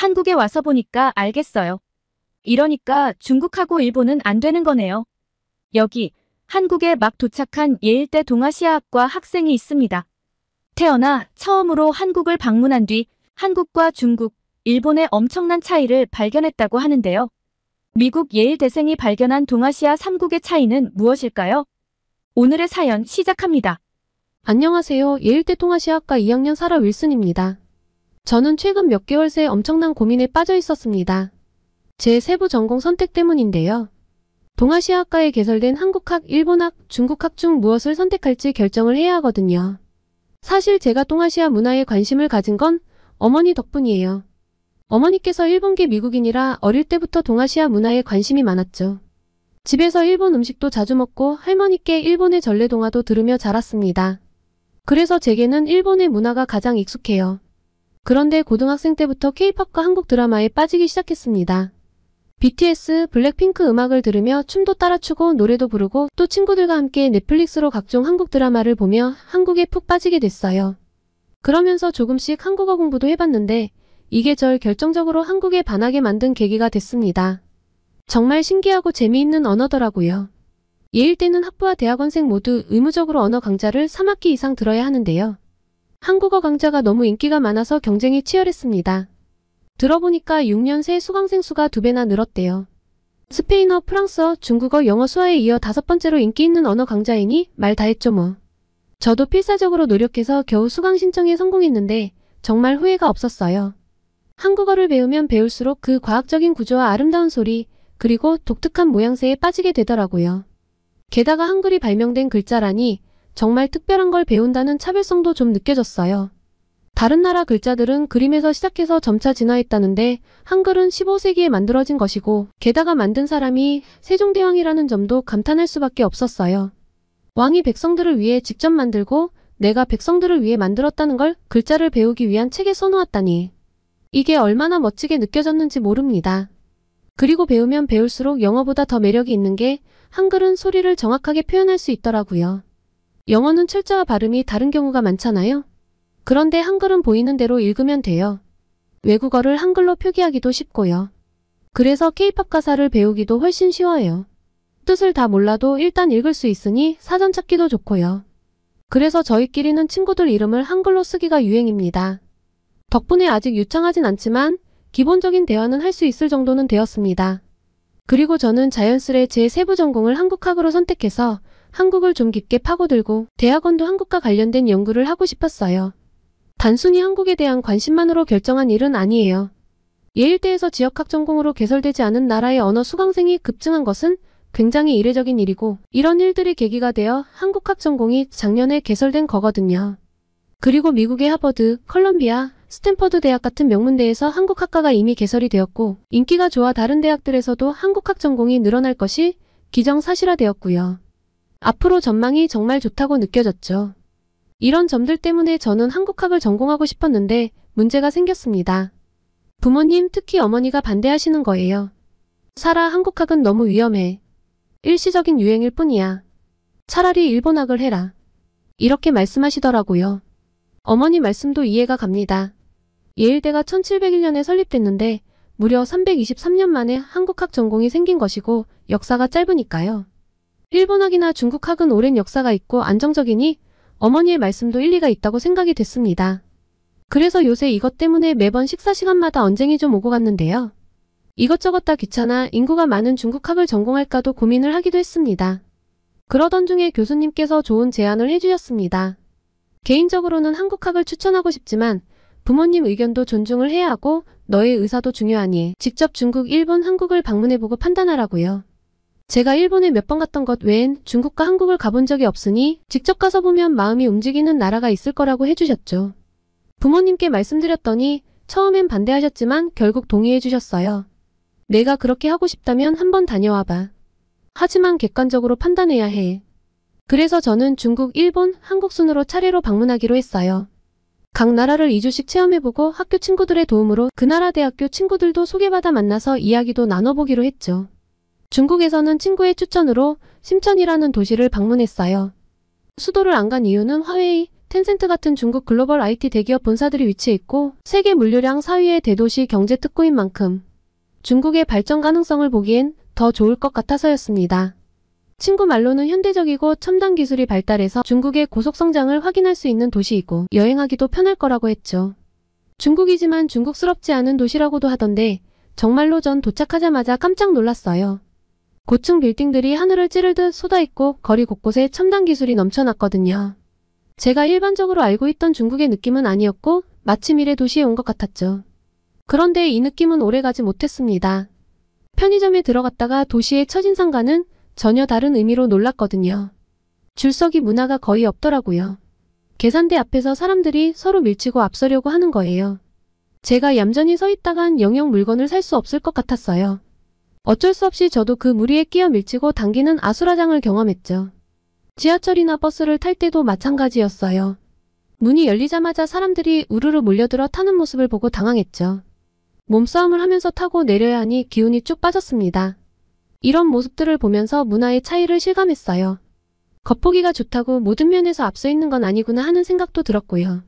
한국에 와서 보니까 알겠어요. 이러니까 중국하고 일본은 안 되는 거네요. 여기 한국에 막 도착한 예일대 동아시아학과 학생이 있습니다. 태어나 처음으로 한국을 방문한 뒤 한국과 중국, 일본의 엄청난 차이를 발견했다고 하는데요. 미국 예일대생이 발견한 동아시아 3국의 차이는 무엇일까요? 오늘의 사연 시작합니다. 안녕하세요. 예일대 동아시아학과 2학년 사라 윌슨입니다. 저는 최근 몇 개월 새 엄청난 고민에 빠져 있었습니다. 제 세부 전공 선택 때문인데요. 동아시아학과에 개설된 한국학, 일본학, 중국학 중 무엇을 선택할지 결정을 해야 하거든요. 사실 제가 동아시아 문화에 관심을 가진 건 어머니 덕분이에요. 어머니께서 일본계 미국인이라 어릴 때부터 동아시아 문화에 관심이 많았죠. 집에서 일본 음식도 자주 먹고 할머니께 일본의 전래동화도 들으며 자랐습니다. 그래서 제게는 일본의 문화가 가장 익숙해요. 그런데 고등학생 때부터 K-팝과 한국 드라마에 빠지기 시작했습니다. BTS, 블랙핑크 음악을 들으며 춤도 따라 추고 노래도 부르고 또 친구들과 함께 넷플릭스로 각종 한국 드라마를 보며 한국에 푹 빠지게 됐어요. 그러면서 조금씩 한국어 공부도 해봤는데 이게 절 결정적으로 한국에 반하게 만든 계기가 됐습니다. 정말 신기하고 재미있는 언어더라고요. 예일대는 학부와 대학원생 모두 의무적으로 언어 강좌를 3학기 이상 들어야 하는데요. 한국어 강좌가 너무 인기가 많아서 경쟁이 치열했습니다. 들어보니까 6년 새 수강생 수가 2배나 늘었대요. 스페인어, 프랑스어, 중국어, 영어, 수화에 이어 5번째로 인기 있는 언어 강좌이니 말 다 했죠 뭐. 저도 필사적으로 노력해서 겨우 수강 신청에 성공했는데 정말 후회가 없었어요. 한국어를 배우면 배울수록 그 과학적인 구조와 아름다운 소리, 그리고 독특한 모양새에 빠지게 되더라고요. 게다가 한글이 발명된 글자라니 정말 특별한 걸 배운다는 차별성도 좀 느껴졌어요. 다른 나라 글자들은 그림에서 시작해서 점차 진화했다는데 한글은 15세기에 만들어진 것이고 게다가 만든 사람이 세종대왕이라는 점도 감탄할 수밖에 없었어요. 왕이 백성들을 위해 직접 만들고 내가 백성들을 위해 만들었다는 걸 글자를 배우기 위한 책에 써놓았다니. 이게 얼마나 멋지게 느껴졌는지 모릅니다. 그리고 배우면 배울수록 영어보다 더 매력이 있는 게 한글은 소리를 정확하게 표현할 수 있더라고요. 영어는 철자와 발음이 다른 경우가 많잖아요. 그런데 한글은 보이는 대로 읽으면 돼요. 외국어를 한글로 표기하기도 쉽고요. 그래서 K-팝 가사를 배우기도 훨씬 쉬워요. 뜻을 다 몰라도 일단 읽을 수 있으니 사전 찾기도 좋고요. 그래서 저희끼리는 친구들 이름을 한글로 쓰기가 유행입니다. 덕분에 아직 유창하진 않지만 기본적인 대화는 할 수 있을 정도는 되었습니다. 그리고 저는 자연스레 제 세부 전공을 한국학으로 선택해서 한국을 좀 깊게 파고들고 대학원도 한국과 관련된 연구를 하고 싶었어요. 단순히 한국에 대한 관심만으로 결정한 일은 아니에요. 예일대에서 지역학 전공으로 개설되지 않은 나라의 언어 수강생이 급증한 것은 굉장히 이례적인 일이고 이런 일들이 계기가 되어 한국학 전공이 작년에 개설된 거거든요. 그리고 미국의 하버드, 컬럼비아, 스탠퍼드 대학 같은 명문대에서 한국학과가 이미 개설이 되었고 인기가 좋아 다른 대학들에서도 한국학 전공이 늘어날 것이 기정사실화되었고요. 앞으로 전망이 정말 좋다고 느껴졌죠. 이런 점들 때문에 저는 한국학을 전공하고 싶었는데 문제가 생겼습니다. 부모님, 특히 어머니가 반대하시는 거예요. 사라, 한국학은 너무 위험해. 일시적인 유행일 뿐이야. 차라리 일본학을 해라. 이렇게 말씀하시더라고요. 어머니 말씀도 이해가 갑니다. 예일대가 1701년에 설립됐는데 무려 323년 만에 한국학 전공이 생긴 것이고 역사가 짧으니까요. 일본학이나 중국학은 오랜 역사가 있고 안정적이니 어머니의 말씀도 일리가 있다고 생각이 됐습니다. 그래서 요새 이것 때문에 매번 식사 시간마다 언쟁이 좀 오고 갔는데요. 이것저것 다 귀찮아 인구가 많은 중국학을 전공할까도 고민을 하기도 했습니다. 그러던 중에 교수님께서 좋은 제안을 해주셨습니다. 개인적으로는 한국학을 추천하고 싶지만 부모님 의견도 존중을 해야 하고 너의 의사도 중요하니 직접 중국, 일본, 한국을 방문해보고 판단하라고요. 제가 일본에 몇 번 갔던 것 외엔 중국과 한국을 가본 적이 없으니 직접 가서 보면 마음이 움직이는 나라가 있을 거라고 해주셨죠. 부모님께 말씀드렸더니 처음엔 반대하셨지만 결국 동의해 주셨어요. 내가 그렇게 하고 싶다면 한번 다녀와봐. 하지만 객관적으로 판단해야 해. 그래서 저는 중국, 일본, 한국 순으로 차례로 방문하기로 했어요. 각 나라를 2주씩 체험해보고 학교 친구들의 도움으로 그 나라 대학교 친구들도 소개받아 만나서 이야기도 나눠보기로 했죠. 중국에서는 친구의 추천으로 심천이라는 도시를 방문했어요. 수도를 안 간 이유는 화웨이, 텐센트 같은 중국 글로벌 IT 대기업 본사들이 위치해 있고 세계 물류량 4위의 대도시 경제 특구인 만큼 중국의 발전 가능성을 보기엔 더 좋을 것 같아서였습니다. 친구 말로는 현대적이고 첨단 기술이 발달해서 중국의 고속 성장을 확인할 수 있는 도시이고 여행하기도 편할 거라고 했죠. 중국이지만 중국스럽지 않은 도시라고도 하던데 정말로 전 도착하자마자 깜짝 놀랐어요. 고층 빌딩들이 하늘을 찌르듯 쏟아있고 거리 곳곳에 첨단 기술이 넘쳐났거든요. 제가 일반적으로 알고 있던 중국의 느낌은 아니었고 마치 미래 도시에 온 것 같았죠. 그런데 이 느낌은 오래가지 못했습니다. 편의점에 들어갔다가 도시의 첫인상과는 전혀 다른 의미로 놀랐거든요. 줄서기 문화가 거의 없더라고요. 계산대 앞에서 사람들이 서로 밀치고 앞서려고 하는 거예요. 제가 얌전히 서 있다간 영영 물건을 살 수 없을 것 같았어요. 어쩔 수 없이 저도 그 무리에 끼어 밀치고 당기는 아수라장을 경험했죠. 지하철이나 버스를 탈 때도 마찬가지였어요. 문이 열리자마자 사람들이 우르르 몰려들어 타는 모습을 보고 당황했죠. 몸싸움을 하면서 타고 내려야 하니 기운이 쭉 빠졌습니다. 이런 모습들을 보면서 문화의 차이를 실감했어요. 겉보기가 좋다고 모든 면에서 앞서 있는 건 아니구나 하는 생각도 들었고요.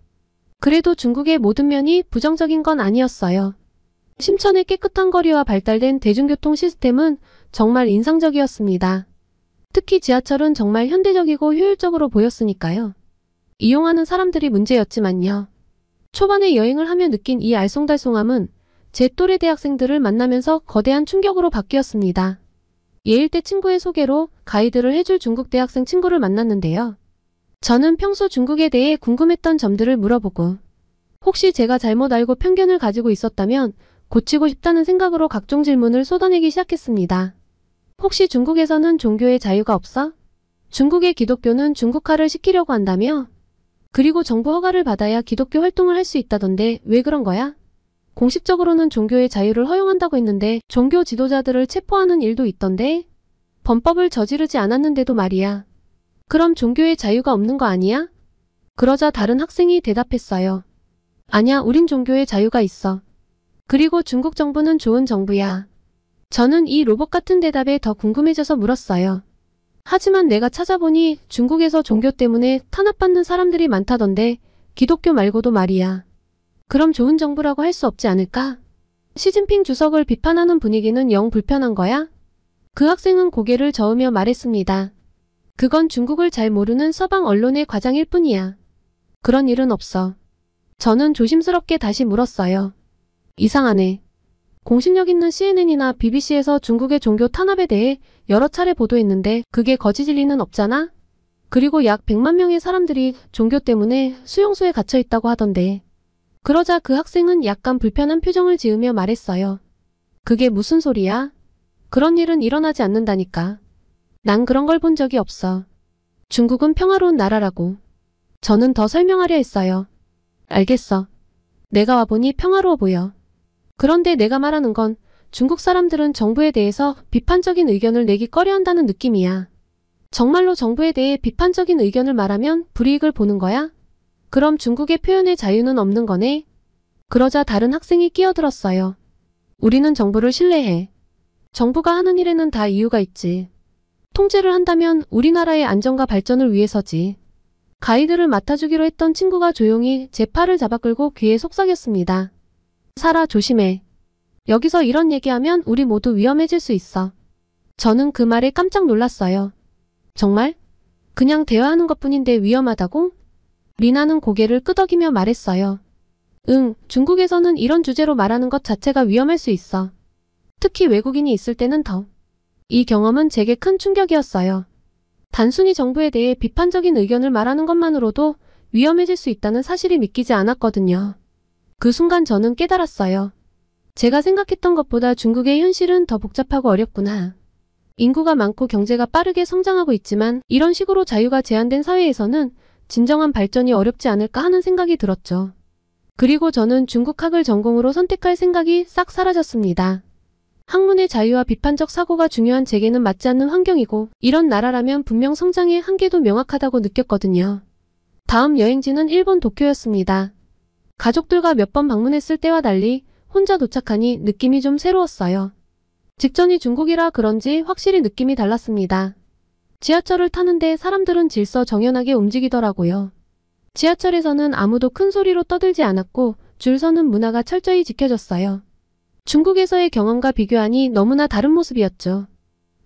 그래도 중국의 모든 면이 부정적인 건 아니었어요. 심천의 깨끗한 거리와 발달된 대중교통 시스템은 정말 인상적이었습니다. 특히 지하철은 정말 현대적이고 효율적으로 보였으니까요. 이용하는 사람들이 문제였지만요. 초반에 여행을 하며 느낀 이 알쏭달쏭함은 제 또래 대학생들을 만나면서 거대한 충격으로 바뀌었습니다. 예일대 친구의 소개로 가이드를 해줄 중국 대학생 친구를 만났는데요. 저는 평소 중국에 대해 궁금했던 점들을 물어보고 혹시 제가 잘못 알고 편견을 가지고 있었다면 고치고 싶다는 생각으로 각종 질문을 쏟아내기 시작했습니다. 혹시 중국에서는 종교의 자유가 없어? 중국의 기독교는 중국화를 시키려고 한다며? 그리고 정부 허가를 받아야 기독교 활동을 할 수 있다던데 왜 그런 거야? 공식적으로는 종교의 자유를 허용한다고 했는데 종교 지도자들을 체포하는 일도 있던데? 범법을 저지르지 않았는데도 말이야. 그럼 종교의 자유가 없는 거 아니야? 그러자 다른 학생이 대답했어요. 아냐, 우린 종교의 자유가 있어. 그리고 중국 정부는 좋은 정부야. 저는 이 로봇 같은 대답에 더 궁금해져서 물었어요. 하지만 내가 찾아보니 중국에서 종교 때문에 탄압받는 사람들이 많다던데 기독교 말고도 말이야. 그럼 좋은 정부라고 할 수 없지 않을까? 시진핑 주석을 비판하는 분위기는 영 불편한 거야? 그 학생은 고개를 저으며 말했습니다. 그건 중국을 잘 모르는 서방 언론의 과장일 뿐이야. 그런 일은 없어. 저는 조심스럽게 다시 물었어요. 이상하네. 공신력 있는 CNN이나 BBC에서 중국의 종교 탄압에 대해 여러 차례 보도했는데 그게 거짓일 리는 없잖아? 그리고 약 100만 명의 사람들이 종교 때문에 수용소에 갇혀 있다고 하던데. 그러자 그 학생은 약간 불편한 표정을 지으며 말했어요. 그게 무슨 소리야? 그런 일은 일어나지 않는다니까. 난 그런 걸 본 적이 없어. 중국은 평화로운 나라라고. 저는 더 설명하려 했어요. 알겠어. 내가 와보니 평화로워 보여. 그런데 내가 말하는 건 중국 사람들은 정부에 대해서 비판적인 의견을 내기 꺼려한다는 느낌이야. 정말로 정부에 대해 비판적인 의견을 말하면 불이익을 보는 거야? 그럼 중국의 표현의 자유는 없는 거네? 그러자 다른 학생이 끼어들었어요. 우리는 정부를 신뢰해. 정부가 하는 일에는 다 이유가 있지. 통제를 한다면 우리나라의 안전과 발전을 위해서지. 가이드를 맡아주기로 했던 친구가 조용히 제 팔을 잡아 끌고 귀에 속삭였습니다. 사라, 조심해. 여기서 이런 얘기하면 우리 모두 위험해질 수 있어. 저는 그 말에 깜짝 놀랐어요. 정말? 그냥 대화하는 것뿐인데 위험하다고? 리나는 고개를 끄덕이며 말했어요. 응, 중국에서는 이런 주제로 말하는 것 자체가 위험할 수 있어. 특히 외국인이 있을 때는 더. 이 경험은 제게 큰 충격이었어요. 단순히 정부에 대해 비판적인 의견을 말하는 것만으로도 위험해질 수 있다는 사실이 믿기지 않았거든요. 그 순간 저는 깨달았어요. 제가 생각했던 것보다 중국의 현실은 더 복잡하고 어렵구나. 인구가 많고 경제가 빠르게 성장하고 있지만 이런 식으로 자유가 제한된 사회에서는 진정한 발전이 어렵지 않을까 하는 생각이 들었죠. 그리고 저는 중국학을 전공으로 선택할 생각이 싹 사라졌습니다. 학문의 자유와 비판적 사고가 중요한 제게는 맞지 않는 환경이고 이런 나라라면 분명 성장의 한계도 명확하다고 느꼈거든요. 다음 여행지는 일본 도쿄였습니다. 가족들과 몇 번 방문했을 때와 달리 혼자 도착하니 느낌이 좀 새로웠어요. 직전이 중국이라 그런지 확실히 느낌이 달랐습니다. 지하철을 타는데 사람들은 질서 정연하게 움직이더라고요. 지하철에서는 아무도 큰 소리로 떠들지 않았고 줄 서는 문화가 철저히 지켜졌어요. 중국에서의 경험과 비교하니 너무나 다른 모습이었죠.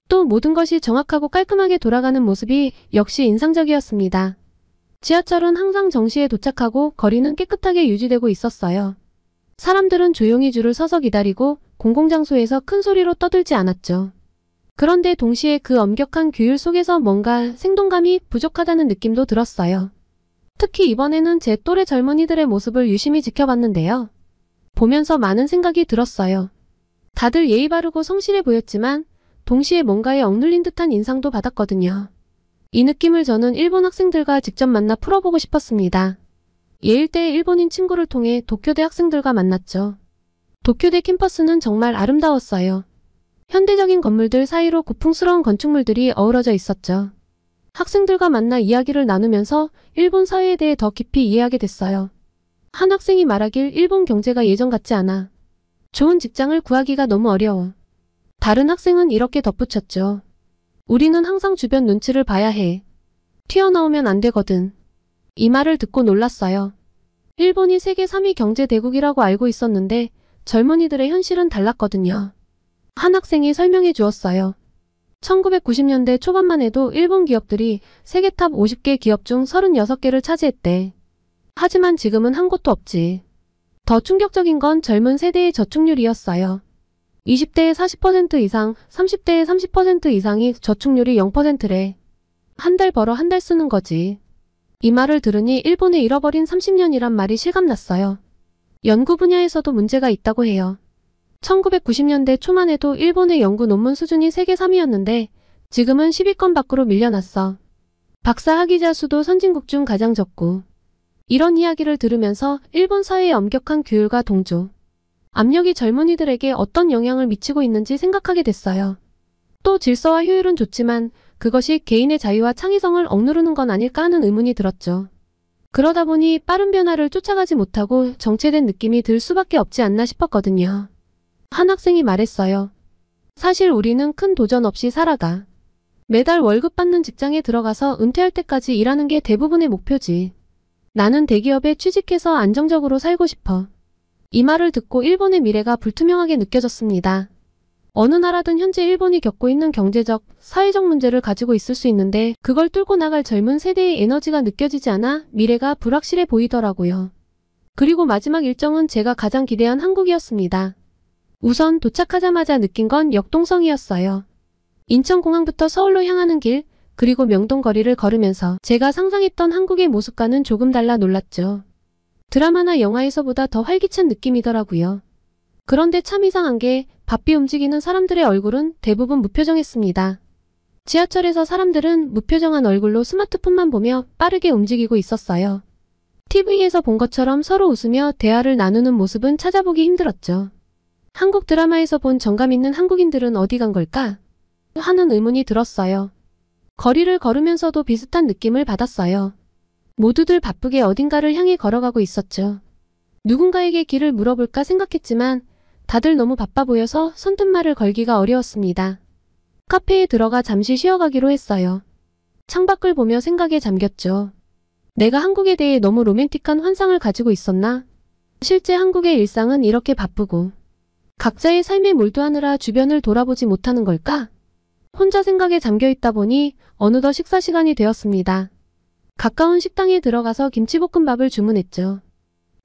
또 모든 것이 정확하고 깔끔하게 돌아가는 모습이 역시 인상적이었습니다. 지하철은 항상 정시에 도착하고 거리는 깨끗하게 유지되고 있었어요. 사람들은 조용히 줄을 서서 기다리고 공공장소에서 큰 소리로 떠들지 않았죠. 그런데 동시에 그 엄격한 규율 속에서 뭔가 생동감이 부족하다는 느낌도 들었어요. 특히 이번에는 제 또래 젊은이들의 모습을 유심히 지켜봤는데요. 보면서 많은 생각이 들었어요. 다들 예의 바르고 성실해 보였지만 동시에 뭔가에 억눌린 듯한 인상도 받았거든요. 이 느낌을 저는 일본 학생들과 직접 만나 풀어보고 싶었습니다. 예일대의 일본인 친구를 통해 도쿄대 학생들과 만났죠. 도쿄대 캠퍼스는 정말 아름다웠어요. 현대적인 건물들 사이로 고풍스러운 건축물들이 어우러져 있었죠. 학생들과 만나 이야기를 나누면서 일본 사회에 대해 더 깊이 이해하게 됐어요. 한 학생이 말하길 일본 경제가 예전 같지 않아. 좋은 직장을 구하기가 너무 어려워. 다른 학생은 이렇게 덧붙였죠. 우리는 항상 주변 눈치를 봐야 해. 튀어나오면 안 되거든. 이 말을 듣고 놀랐어요. 일본이 세계 3위 경제 대국이라고 알고 있었는데 젊은이들의 현실은 달랐거든요. 한 학생이 설명해 주었어요. 1990년대 초반만 해도 일본 기업들이 세계 탑 50개 기업 중 36개를 차지했대. 하지만 지금은 한 곳도 없지. 더 충격적인 건 젊은 세대의 저축률이었어요. 20대의 40% 이상, 30대의 30% 이상이 저축률이 0%래. 한 달 벌어 한 달 쓰는 거지. 이 말을 들으니 일본의 잃어버린 30년이란 말이 실감났어요. 연구 분야에서도 문제가 있다고 해요. 1990년대 초만 해도 일본의 연구 논문 수준이 세계 3위였는데 지금은 10위권 밖으로 밀려났어. 박사 학위자 수도 선진국 중 가장 적고. 이런 이야기를 들으면서 일본 사회의 엄격한 규율과 동조, 압력이 젊은이들에게 어떤 영향을 미치고 있는지 생각하게 됐어요. 또 질서와 효율은 좋지만 그것이 개인의 자유와 창의성을 억누르는 건 아닐까 하는 의문이 들었죠. 그러다 보니 빠른 변화를 쫓아가지 못하고 정체된 느낌이 들 수밖에 없지 않나 싶었거든요. 한 학생이 말했어요. 사실 우리는 큰 도전 없이 살아가. 매달 월급 받는 직장에 들어가서 은퇴할 때까지 일하는 게 대부분의 목표지. 나는 대기업에 취직해서 안정적으로 살고 싶어. 이 말을 듣고 일본의 미래가 불투명하게 느껴졌습니다. 어느 나라든 현재 일본이 겪고 있는 경제적, 사회적 문제를 가지고 있을 수 있는데 그걸 뚫고 나갈 젊은 세대의 에너지가 느껴지지 않아 미래가 불확실해 보이더라고요. 그리고 마지막 일정은 제가 가장 기대한 한국이었습니다. 우선 도착하자마자 느낀 건 역동성이었어요. 인천공항부터 서울로 향하는 길, 그리고 명동 거리를 걸으면서 제가 상상했던 한국의 모습과는 조금 달라 놀랐죠. 드라마나 영화에서보다 더 활기찬 느낌이더라고요. 그런데 참 이상한 게 바삐 움직이는 사람들의 얼굴은 대부분 무표정했습니다. 지하철에서 사람들은 무표정한 얼굴로 스마트폰만 보며 빠르게 움직이고 있었어요. TV에서 본 것처럼 서로 웃으며 대화를 나누는 모습은 찾아보기 힘들었죠. 한국 드라마에서 본 정감 있는 한국인들은 어디 간 걸까? 하는 의문이 들었어요. 거리를 걸으면서도 비슷한 느낌을 받았어요. 모두들 바쁘게 어딘가를 향해 걸어가고 있었죠. 누군가에게 길을 물어볼까 생각했지만 다들 너무 바빠 보여서 선뜻 말을 걸기가 어려웠습니다. 카페에 들어가 잠시 쉬어가기로 했어요. 창밖을 보며 생각에 잠겼죠. 내가 한국에 대해 너무 로맨틱한 환상을 가지고 있었나? 실제 한국의 일상은 이렇게 바쁘고 각자의 삶에 몰두하느라 주변을 돌아보지 못하는 걸까? 혼자 생각에 잠겨있다 보니 어느덧 식사 시간이 되었습니다. 가까운 식당에 들어가서 김치볶음밥을 주문했죠.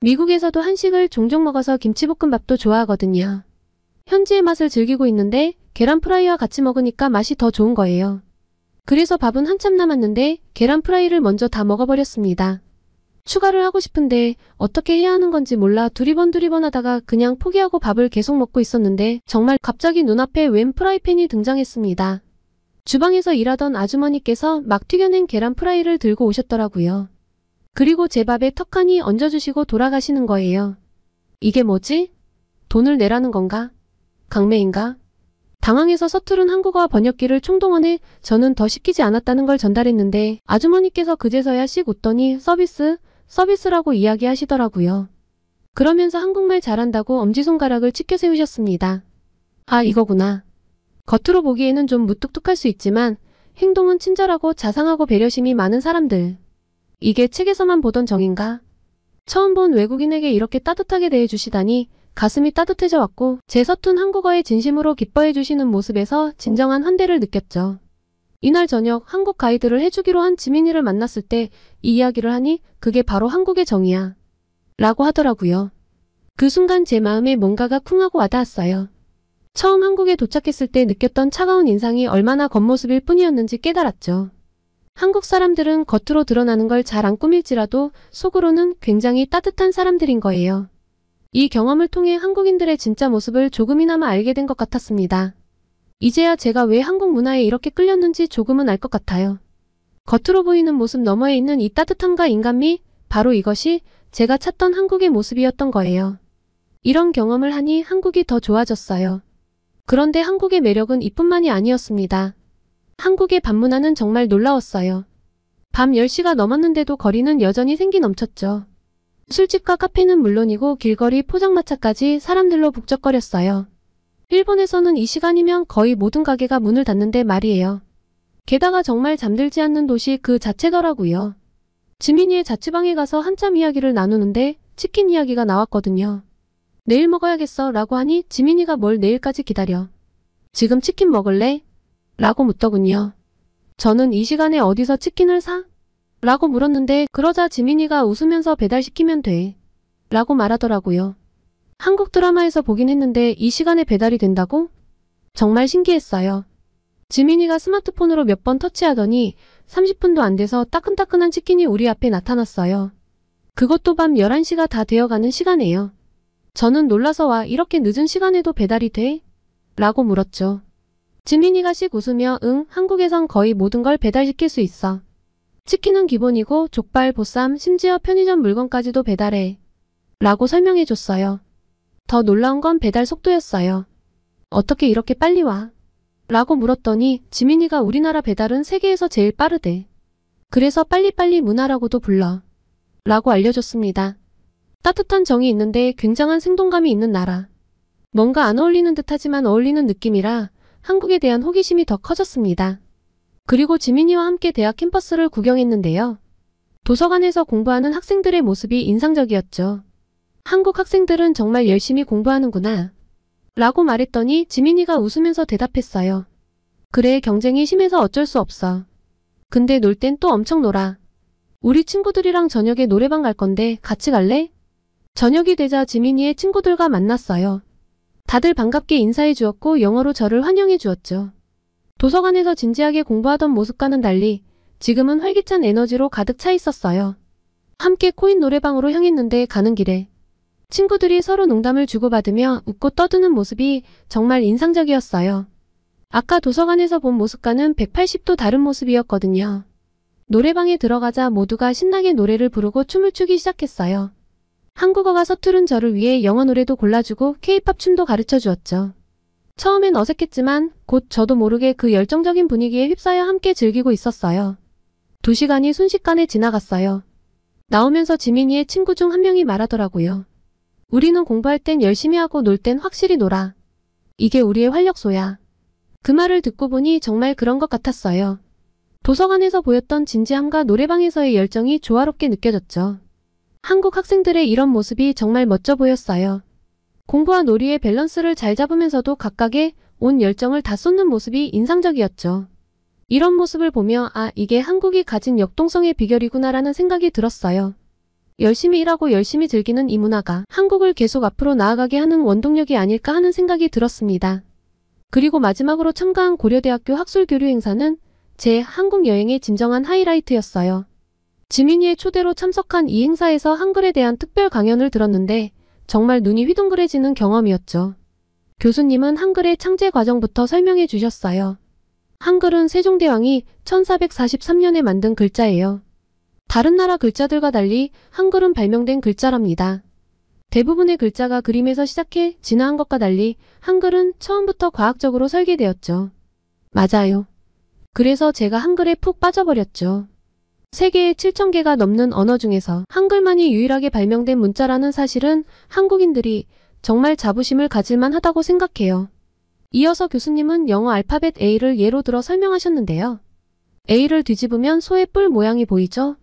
미국에서도 한식을 종종 먹어서 김치볶음밥도 좋아하거든요. 현지의 맛을 즐기고 있는데 계란 프라이와 같이 먹으니까 맛이 더 좋은 거예요. 그래서 밥은 한참 남았는데 계란 프라이를 먼저 다 먹어버렸습니다. 추가를 하고 싶은데 어떻게 해야 하는 건지 몰라 두리번 하다가 그냥 포기하고 밥을 계속 먹고 있었는데 정말 갑자기 눈앞에 웬 프라이팬이 등장했습니다. 주방에서 일하던 아주머니께서 막 튀겨낸 계란 프라이를 들고 오셨더라고요. 그리고 제 밥에 턱하니 얹어주시고 돌아가시는 거예요. 이게 뭐지? 돈을 내라는 건가? 강매인가? 당황해서 서투른 한국어와 번역기를 총동원해 저는 더 시키지 않았다는 걸 전달했는데 아주머니께서 그제서야 씩 웃더니 서비스라고 이야기하시더라고요. 그러면서 한국말 잘한다고 엄지손가락을 치켜 세우셨습니다. 아, 이거구나. 겉으로 보기에는 좀 무뚝뚝할 수 있지만 행동은 친절하고 자상하고 배려심이 많은 사람들. 이게 책에서만 보던 정인가? 처음 본 외국인에게 이렇게 따뜻하게 대해주시다니 가슴이 따뜻해져 왔고 제 서툰 한국어에 진심으로 기뻐해 주시는 모습에서 진정한 환대를 느꼈죠. 이날 저녁 한국 가이드를 해주기로 한 지민이를 만났을 때 이 이야기를 하니 그게 바로 한국의 정이야. 라고 하더라고요. 그 순간 제 마음에 뭔가가 쿵하고 와닿았어요. 처음 한국에 도착했을 때 느꼈던 차가운 인상이 얼마나 겉모습일 뿐이었는지 깨달았죠. 한국 사람들은 겉으로 드러나는 걸 잘 안 꾸밀지라도 속으로는 굉장히 따뜻한 사람들인 거예요. 이 경험을 통해 한국인들의 진짜 모습을 조금이나마 알게 된 것 같았습니다. 이제야 제가 왜 한국 문화에 이렇게 끌렸는지 조금은 알 것 같아요. 겉으로 보이는 모습 너머에 있는 이 따뜻함과 인간미, 바로 이것이 제가 찾던 한국의 모습이었던 거예요. 이런 경험을 하니 한국이 더 좋아졌어요. 그런데 한국의 매력은 이뿐만이 아니었습니다. 한국의 밤 문화는 정말 놀라웠어요. 밤 10시가 넘었는데도 거리는 여전히 생기 넘쳤죠. 술집과 카페는 물론이고 길거리 포장마차까지 사람들로 북적거렸어요. 일본에서는 이 시간이면 거의 모든 가게가 문을 닫는데 말이에요. 게다가 정말 잠들지 않는 도시 그 자체더라고요. 지민이의 자취방에 가서 한참 이야기를 나누는데 치킨 이야기가 나왔거든요. 내일 먹어야겠어 라고 하니 지민이가 뭘 내일까지 기다려. 지금 치킨 먹을래? 라고 묻더군요. 저는 이 시간에 어디서 치킨을 사? 라고 물었는데 그러자 지민이가 웃으면서 배달시키면 돼. 라고 말하더라고요. 한국 드라마에서 보긴 했는데 이 시간에 배달이 된다고? 정말 신기했어요. 지민이가 스마트폰으로 몇 번 터치하더니 30분도 안 돼서 따끈따끈한 치킨이 우리 앞에 나타났어요. 그것도 밤 11시가 다 되어가는 시간에요. 저는 놀라서 와 이렇게 늦은 시간에도 배달이 돼? 라고 물었죠. 지민이가 씩 웃으며 응, 한국에선 거의 모든 걸 배달시킬 수 있어. 치킨은 기본이고 족발, 보쌈, 심지어 편의점 물건까지도 배달해. 라고 설명해줬어요. 더 놀라운 건 배달 속도였어요. 어떻게 이렇게 빨리 와? 라고 물었더니 지민이가 우리나라 배달은 세계에서 제일 빠르대. 그래서 빨리빨리 문화라고도 불러. 라고 알려줬습니다. 따뜻한 정이 있는데 굉장한 생동감이 있는 나라. 뭔가 안 어울리는 듯하지만 어울리는 느낌이라 한국에 대한 호기심이 더 커졌습니다. 그리고 지민이와 함께 대학 캠퍼스를 구경했는데요. 도서관에서 공부하는 학생들의 모습이 인상적이었죠. 한국 학생들은 정말 열심히 공부하는구나. 라고 말했더니 지민이가 웃으면서 대답했어요. 그래, 경쟁이 심해서 어쩔 수 없어. 근데 놀 땐 또 엄청 놀아. 우리 친구들이랑 저녁에 노래방 갈 건데 같이 갈래? 저녁이 되자 지민이의 친구들과 만났어요. 다들 반갑게 인사해 주었고 영어로 저를 환영해 주었죠. 도서관에서 진지하게 공부하던 모습과는 달리 지금은 활기찬 에너지로 가득 차 있었어요. 함께 코인 노래방으로 향했는데 가는 길에 친구들이 서로 농담을 주고받으며 웃고 떠드는 모습이 정말 인상적이었어요. 아까 도서관에서 본 모습과는 180도 다른 모습이었거든요. 노래방에 들어가자 모두가 신나게 노래를 부르고 춤을 추기 시작했어요. 한국어가 서투른 저를 위해 영어 노래도 골라주고 K-팝 춤도 가르쳐 주었죠. 처음엔 어색했지만 곧 저도 모르게 그 열정적인 분위기에 휩싸여 함께 즐기고 있었어요. 2시간이 순식간에 지나갔어요. 나오면서 지민이의 친구 중 한 명이 말하더라고요. 우리는 공부할 땐 열심히 하고 놀 땐 확실히 놀아. 이게 우리의 활력소야. 그 말을 듣고 보니 정말 그런 것 같았어요. 도서관에서 보였던 진지함과 노래방에서의 열정이 조화롭게 느껴졌죠. 한국 학생들의 이런 모습이 정말 멋져 보였어요. 공부와 놀이의 밸런스를 잘 잡으면서도 각각의 온 열정을 다 쏟는 모습이 인상적이었죠. 이런 모습을 보며 이게 한국이 가진 역동성의 비결이구나라는 생각이 들었어요. 열심히 일하고 열심히 즐기는 이 문화가 한국을 계속 앞으로 나아가게 하는 원동력이 아닐까 하는 생각이 들었습니다. 그리고 마지막으로 참가한 고려대학교 학술교류 행사는 제 한국 여행의 진정한 하이라이트였어요. 지민이의 초대로 참석한 이 행사에서 한글에 대한 특별 강연을 들었는데 정말 눈이 휘둥그레지는 경험이었죠. 교수님은 한글의 창제 과정부터 설명해 주셨어요. 한글은 세종대왕이 1443년에 만든 글자예요. 다른 나라 글자들과 달리 한글은 발명된 글자랍니다. 대부분의 글자가 그림에서 시작해 진화한 것과 달리 한글은 처음부터 과학적으로 설계되었죠. 맞아요. 그래서 제가 한글에 푹 빠져버렸죠. 세계에 7,000개가 넘는 언어 중에서 한글만이 유일하게 발명된 문자라는 사실은 한국인들이 정말 자부심을 가질만 하다고 생각해요. 이어서 교수님은 영어 알파벳 A를 예로 들어 설명하셨는데요. A를 뒤집으면 소의 뿔 모양이 보이죠?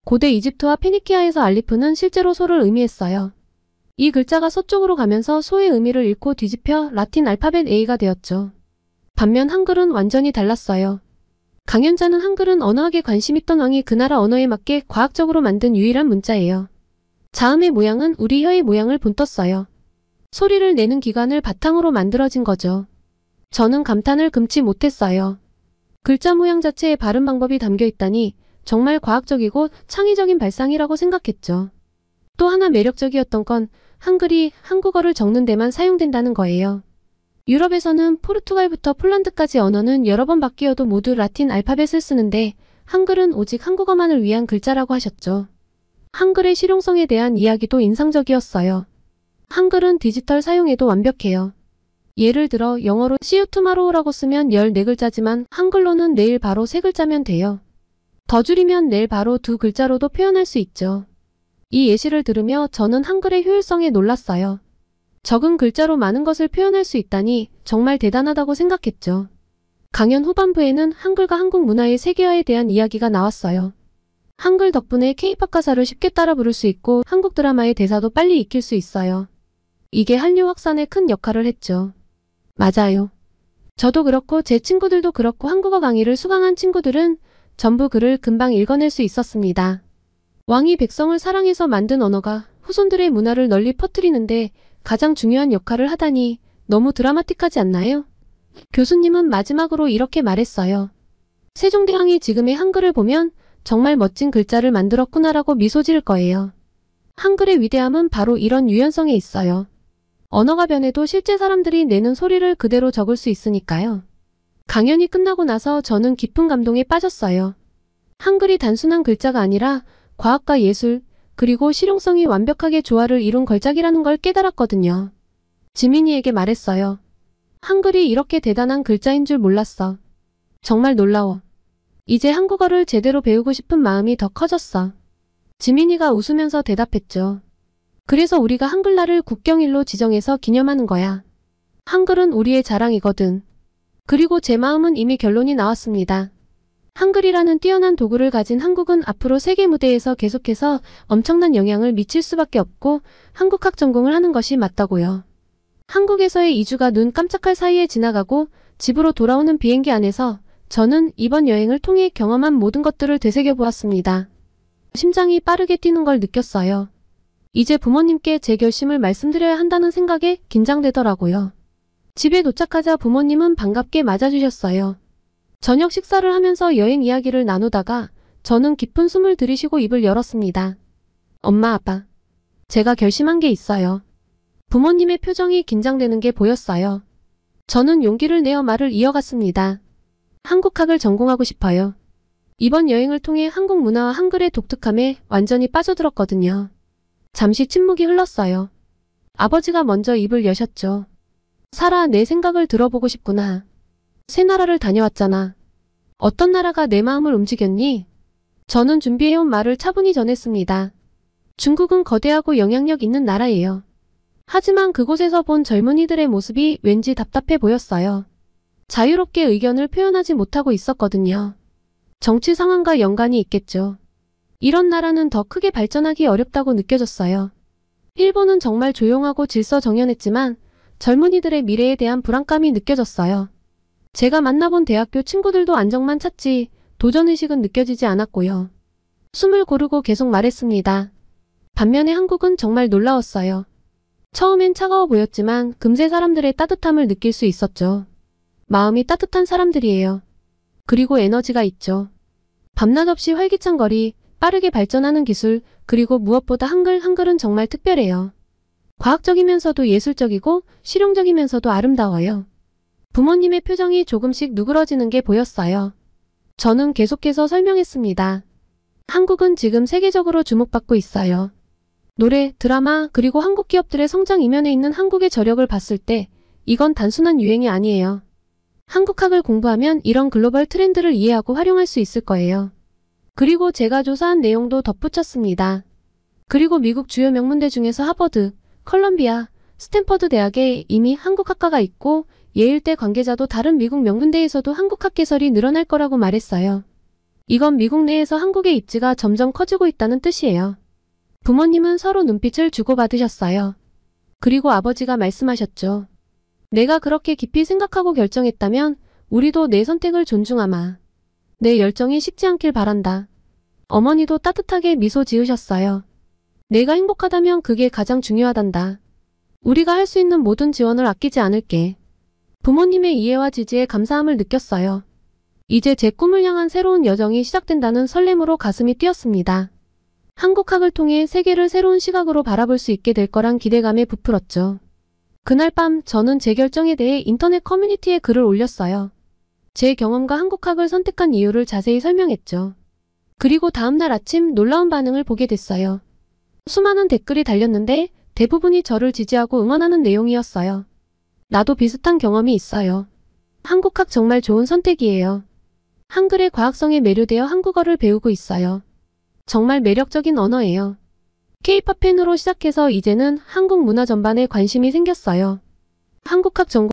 고대 이집트와 페니키아에서 알리프는 실제로 소를 의미했어요. 이 글자가 서쪽으로 가면서 소의 의미를 잃고 뒤집혀 라틴 알파벳 A가 되었죠. 반면 한글은 완전히 달랐어요. 강연자는 한글은 언어학에 관심 있던 왕이 그 나라 언어에 맞게 과학적으로 만든 유일한 문자예요. 자음의 모양은 우리 혀의 모양을 본떴어요. 소리를 내는 기관을 바탕으로 만들어진 거죠. 저는 감탄을 금치 못했어요. 글자 모양 자체에 발음 방법이 담겨 있다니 정말 과학적이고 창의적인 발상이라고 생각했죠. 또 하나 매력적이었던 건 한글이 한국어를 적는 데만 사용된다는 거예요. 유럽에서는 포르투갈부터 폴란드까지 언어는 여러 번 바뀌어도 모두 라틴 알파벳을 쓰는데 한글은 오직 한국어만을 위한 글자라고 하셨죠. 한글의 실용성에 대한 이야기도 인상적이었어요. 한글은 디지털 사용에도 완벽해요. 예를 들어 영어로 see you tomorrow라고 쓰면 14글자지만 한글로는 내일 바로 3글자면 돼요. 더 줄이면 내일 바로 2글자로도 표현할 수 있죠. 이 예시를 들으며 저는 한글의 효율성에 놀랐어요. 적은 글자로 많은 것을 표현할 수 있다니 정말 대단하다고 생각했죠. 강연 후반부에는 한글과 한국 문화의 세계화에 대한 이야기가 나왔어요. 한글 덕분에 K-팝 가사를 쉽게 따라 부를 수 있고 한국 드라마의 대사도 빨리 익힐 수 있어요. 이게 한류 확산에 큰 역할을 했죠. 맞아요. 저도 그렇고 제 친구들도 그렇고 한국어 강의를 수강한 친구들은 전부 글을 금방 읽어낼 수 있었습니다. 왕이 백성을 사랑해서 만든 언어가 후손들의 문화를 널리 퍼뜨리는데 가장 중요한 역할을 하다니 너무 드라마틱하지 않나요? 교수님은 마지막으로 이렇게 말했어요. 세종대왕이 지금의 한글을 보면 정말 멋진 글자를 만들었구나라고 미소 지을 거예요. 한글의 위대함은 바로 이런 유연성에 있어요. 언어가 변해도 실제 사람들이 내는 소리를 그대로 적을 수 있으니까요. 강연이 끝나고 나서 저는 깊은 감동에 빠졌어요. 한글이 단순한 글자가 아니라 과학과 예술, 그리고 실용성이 완벽하게 조화를 이룬 걸작이라는 걸 깨달았거든요. 지민이에게 말했어요. 한글이 이렇게 대단한 글자인 줄 몰랐어. 정말 놀라워. 이제 한국어를 제대로 배우고 싶은 마음이 더 커졌어. 지민이가 웃으면서 대답했죠. 그래서 우리가 한글날을 국경일로 지정해서 기념하는 거야. 한글은 우리의 자랑이거든. 그리고 제 마음은 이미 결론이 나왔습니다. 한글이라는 뛰어난 도구를 가진 한국은 앞으로 세계 무대에서 계속해서 엄청난 영향을 미칠 수밖에 없고 한국학 전공을 하는 것이 맞다고요. 한국에서의 2주가 눈 깜짝할 사이에 지나가고 집으로 돌아오는 비행기 안에서 저는 이번 여행을 통해 경험한 모든 것들을 되새겨보았습니다. 심장이 빠르게 뛰는 걸 느꼈어요. 이제 부모님께 제 결심을 말씀드려야 한다는 생각에 긴장되더라고요. 집에 도착하자 부모님은 반갑게 맞아주셨어요. 저녁 식사를 하면서 여행 이야기를 나누다가 저는 깊은 숨을 들이쉬고 입을 열었습니다. 엄마, 아빠. 제가 결심한 게 있어요. 부모님의 표정이 긴장되는 게 보였어요. 저는 용기를 내어 말을 이어갔습니다. 한국학을 전공하고 싶어요. 이번 여행을 통해 한국 문화와 한글의 독특함에 완전히 빠져들었거든요. 잠시 침묵이 흘렀어요. 아버지가 먼저 입을 여셨죠. 살아, 내 생각을 들어보고 싶구나. 새 나라를 다녀왔잖아. 어떤 나라가 내 마음을 움직였니? 저는 준비해온 말을 차분히 전했습니다. 중국은 거대하고 영향력 있는 나라예요. 하지만 그곳에서 본 젊은이들의 모습이 왠지 답답해 보였어요. 자유롭게 의견을 표현하지 못하고 있었거든요. 정치 상황과 연관이 있겠죠. 이런 나라는 더 크게 발전하기 어렵다고 느껴졌어요. 일본은 정말 조용하고 질서정연했지만 젊은이들의 미래에 대한 불안감이 느껴졌어요. 제가 만나본 대학교 친구들도 안정만 찾지 도전의식은 느껴지지 않았고요. 숨을 고르고 계속 말했습니다. 반면에 한국은 정말 놀라웠어요. 처음엔 차가워 보였지만 금세 사람들의 따뜻함을 느낄 수 있었죠. 마음이 따뜻한 사람들이에요. 그리고 에너지가 있죠. 밤낮 없이 활기찬 거리, 빠르게 발전하는 기술, 그리고 무엇보다 한글은 정말 특별해요. 과학적이면서도 예술적이고 실용적이면서도 아름다워요. 부모님의 표정이 조금씩 누그러지는 게 보였어요. 저는 계속해서 설명했습니다. 한국은 지금 세계적으로 주목받고 있어요. 노래, 드라마, 그리고 한국 기업들의 성장 이면에 있는 한국의 저력을 봤을 때 이건 단순한 유행이 아니에요. 한국학을 공부하면 이런 글로벌 트렌드를 이해하고 활용할 수 있을 거예요. 그리고 제가 조사한 내용도 덧붙였습니다. 그리고 미국 주요 명문대 중에서 하버드, 컬럼비아, 스탠퍼드 대학에 이미 한국학과가 있고 예일대 관계자도 다른 미국 명문대에서도 한국학 개설이 늘어날 거라고 말했어요. 이건 미국 내에서 한국의 입지가 점점 커지고 있다는 뜻이에요. 부모님은 서로 눈빛을 주고받으셨어요. 그리고 아버지가 말씀하셨죠. 내가 그렇게 깊이 생각하고 결정했다면 우리도 내 선택을 존중하마. 내 열정이 식지 않길 바란다. 어머니도 따뜻하게 미소 지으셨어요. 내가 행복하다면 그게 가장 중요하단다. 우리가 할 수 있는 모든 지원을 아끼지 않을게. 부모님의 이해와 지지에 감사함을 느꼈어요. 이제 제 꿈을 향한 새로운 여정이 시작된다는 설렘으로 가슴이 뛰었습니다. 한국학을 통해 세계를 새로운 시각으로 바라볼 수 있게 될 거란 기대감에 부풀었죠. 그날 밤 저는 제 결정에 대해 인터넷 커뮤니티에 글을 올렸어요. 제 경험과 한국학을 선택한 이유를 자세히 설명했죠. 그리고 다음날 아침 놀라운 반응을 보게 됐어요. 수많은 댓글이 달렸는데 대부분이 저를 지지하고 응원하는 내용이었어요. 나도 비슷한 경험이 있어요. 한국학 정말 좋은 선택이에요. 한글의 과학성에 매료되어 한국어를 배우고 있어요. 정말 매력적인 언어예요. K-팝 팬으로 시작해서 이제는 한국 문화 전반에 관심이 생겼어요. 한국학 전공